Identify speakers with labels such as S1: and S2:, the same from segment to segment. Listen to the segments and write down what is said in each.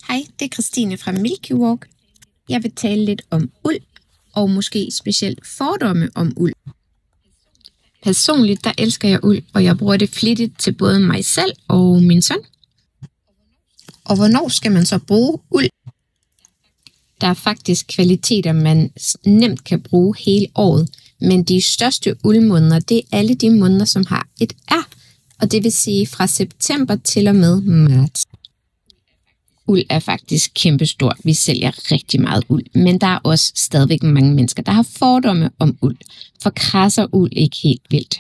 S1: Hej, det er Christine fra Milky Walk. Jeg vil tale lidt om uld, og måske specielt fordomme om uld. Personligt, der elsker jeg uld, og jeg bruger det flittigt til både mig selv og min søn. Og hvornår skal man så bruge uld? Der er faktisk kvaliteter, man nemt kan bruge hele året, men de største uldmåneder, det er alle de måneder, som har et R, og det vil sige fra september til og med marts. Uld er faktisk kæmpestort. Vi sælger rigtig meget uld, men der er også stadigvæk mange mennesker, der har fordomme om uld, for krasser uld ikke helt vildt.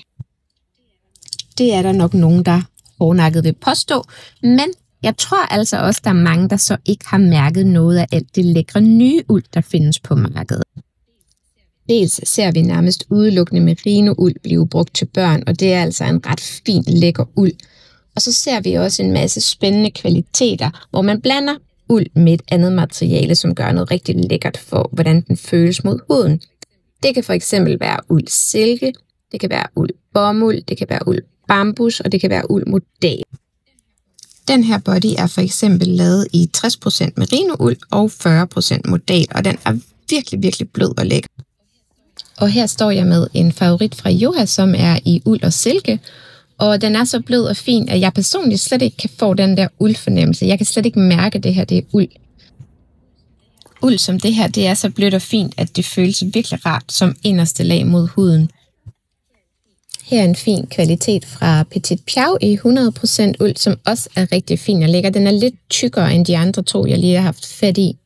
S1: Det er der nok nogen, der hårdnakket vil påstå, men jeg tror altså også, der er mange, der så ikke har mærket noget af alt det lækre nye uld, der findes på markedet. Dels ser vi nærmest udelukkende merino-uld blive brugt til børn, og det er altså en ret fin, lækker uld. Og så ser vi også en masse spændende kvaliteter, hvor man blander uld med et andet materiale, som gør noget rigtig lækkert for, hvordan den føles mod huden. Det kan for eksempel være uld silke, det kan være uld bomuld, det kan være uld bambus, og det kan være uld modal. Den her body er for eksempel lavet i 60% merino-uld og 40% modal, og den er virkelig, virkelig blød og lækker. Og her står jeg med en favorit fra Joha, som er i uld og silke, og den er så blød og fin, at jeg personligt slet ikke kan få den der uldfornemmelse. Jeg kan slet ikke mærke, at det her det er uld. Uld som det her, det er så blødt og fint, at det føles virkelig rart som inderste lag mod huden. Her er en fin kvalitet fra Petit Piau i 100% uld, som også er rigtig fin og lækker. Den er lidt tykkere end de andre to, jeg lige har haft fat i.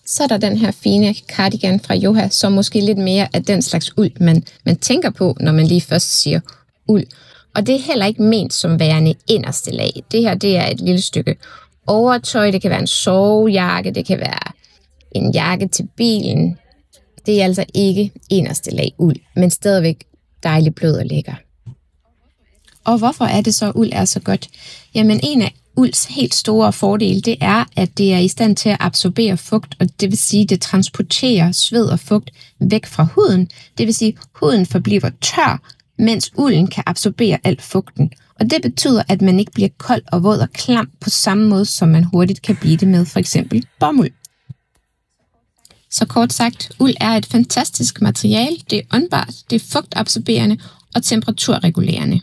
S1: Så er der den her fine cardigan fra Joha, som måske lidt mere af den slags uld, man tænker på, når man lige først siger uld. Og det er heller ikke ment som værende inderste lag. Det her, det er et lille stykke overtøj, det kan være en sovejakke, det kan være en jakke til bilen. Det er altså ikke inderste lag uld, men stadigvæk dejligt blød og lækker. Og hvorfor er det så, uld er så godt? Jamen en af ulds helt store fordele, det er, at det er i stand til at absorbere fugt, og det vil sige, at det transporterer sved og fugt væk fra huden. Det vil sige, at huden forbliver tør, mens ulden kan absorbere al fugten. Og det betyder, at man ikke bliver kold og våd og klam på samme måde, som man hurtigt kan blive det med for eksempel bomuld. Så kort sagt, uld er et fantastisk materiale. Det er åndbart, det er fugtabsorberende og temperaturregulerende.